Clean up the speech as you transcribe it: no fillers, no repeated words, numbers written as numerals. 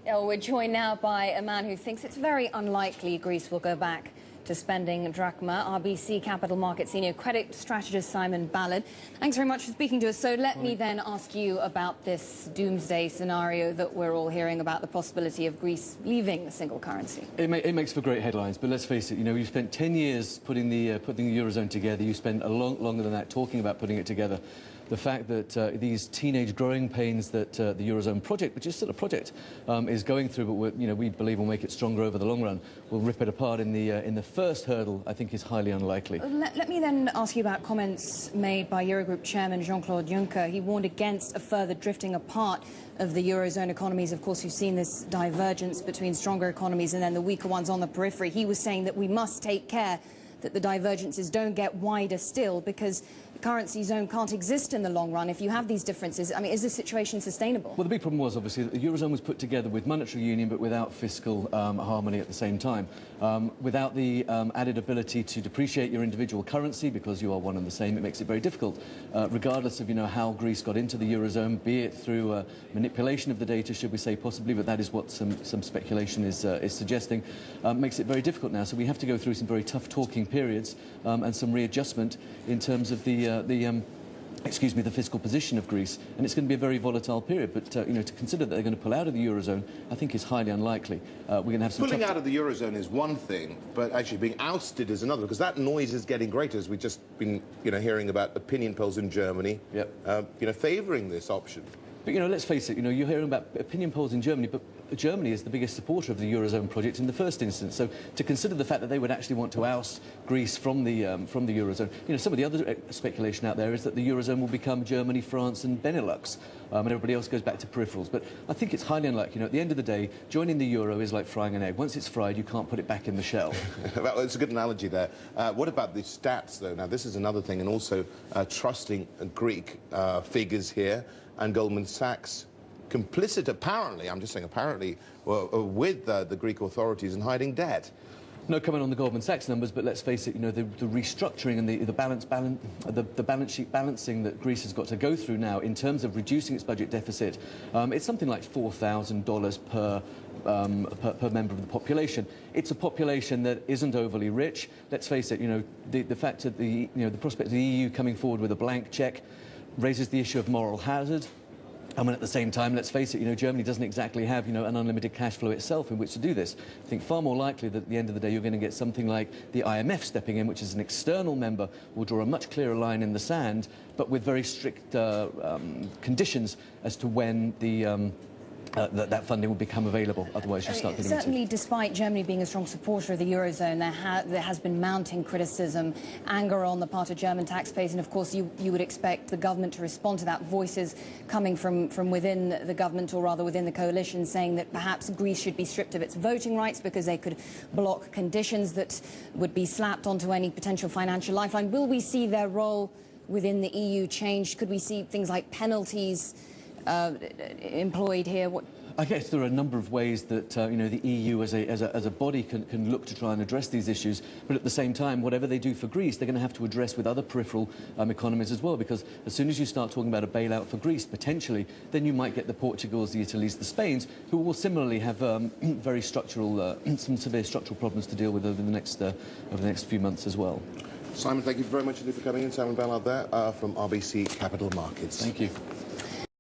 Oh, we're joined now by a man who thinks it's very unlikely Greece will go back to spending drachma, RBC Capital Markets senior credit strategist Ballard. Thanks very much for speaking to us. So let me then ask you about this doomsday scenario that we're all hearing about, the possibility of Greece leaving the single currency. It makes for great headlines, but let's face it, you spent 10 years putting the Eurozone together. You spent a lot longer than that talking about putting it together. The fact that these teenage growing pains that the Eurozone project, which is still a project, is going through, but we believe will make it stronger over the long run, will rip it apart in the first hurdle, I think is highly unlikely. Let me then ask you about comments made by Eurogroup Chairman Jean-Claude Juncker. He warned against a further drifting apart of the Eurozone economies. Of course, you've seen this divergence between stronger economies and then the weaker ones on the periphery. He was saying that we must take care that the divergences don't get wider still, because the currency zone can't exist in the long run if you have these differences. I mean, is this situation sustainable? Well, the big problem was, obviously, that the Eurozone was put together with monetary union but without fiscal harmony at the same time. Without the added ability to depreciate your individual currency because you are one and the same, it makes it very difficult, regardless of, how Greece got into the Eurozone, be it through manipulation of the data, should we say, possibly, but that is what some speculation is suggesting, makes it very difficult now. So we have to go through some very tough talking periods and some readjustment in terms of the fiscal position of Greece, and it's going to be a very volatile period. But to consider that they're going to pull out of the Eurozone, I think is highly unlikely. We're going to have some pulling out of the Eurozone is one thing, but actually being ousted is another, because that noise is getting greater, as we've just been hearing about opinion polls in Germany, favouring this option. But let's face it, you're hearing about opinion polls in Germany, but Germany is the biggest supporter of the Eurozone project in the first instance. So to consider the fact that they would actually want to oust Greece from the Eurozone, some of the other speculation out there is that the Eurozone will become Germany, France and Benelux, and everybody else goes back to peripherals. But I think it's highly unlikely. At the end of the day, joining the Euro is like frying an egg. Once it's fried, you can't put it back in the shell. Well, it's a good analogy there. What about the stats, though? Now, this is another thing, and also trusting Greek figures here, and Goldman Sachs complicit, apparently, I'm just saying apparently, with the Greek authorities in hiding debt. No comment on the Goldman Sachs numbers, but let's face it, the restructuring and the balance sheet balancing that Greece has got to go through now in terms of reducing its budget deficit, it's something like $4,000 per member of the population. It's a population that isn't overly rich. Let's face it, the fact that the prospect of the EU coming forward with a blank cheque raises the issue of moral hazard. And at the same time, let's face it, Germany doesn't exactly have, an unlimited cash flow itself in which to do this. I think far more likely that at the end of the day, you're going to get something like the IMF stepping in, which is an external member, will draw a much clearer line in the sand, but with very strict conditions as to when that funding will become available. Otherwise, you start getting certainly, despite Germany being a strong supporter of the Eurozone, there has been mounting criticism, anger on the part of German taxpayers, and of course you would expect the government to respond to that. Voices coming from within the government, or rather within the coalition, saying that perhaps Greece should be stripped of its voting rights because they could block conditions that would be slapped onto any potential financial lifeline. Will we see their role within the EU change? Could we see things like penalties employed here? I guess there are a number of ways that the EU as a body can look to try and address these issues, but at the same time, whatever they do for Greece, they're going to have to address with other peripheral economies as well, because as soon as you start talking about a bailout for Greece, potentially, then you might get the Portugals, the Italies, the Spains, who will similarly have very structural, some severe structural problems to deal with over the next few months as well. Simon, thank you very much indeed for coming in. Simon Ballard there from RBC Capital Markets. Thank you.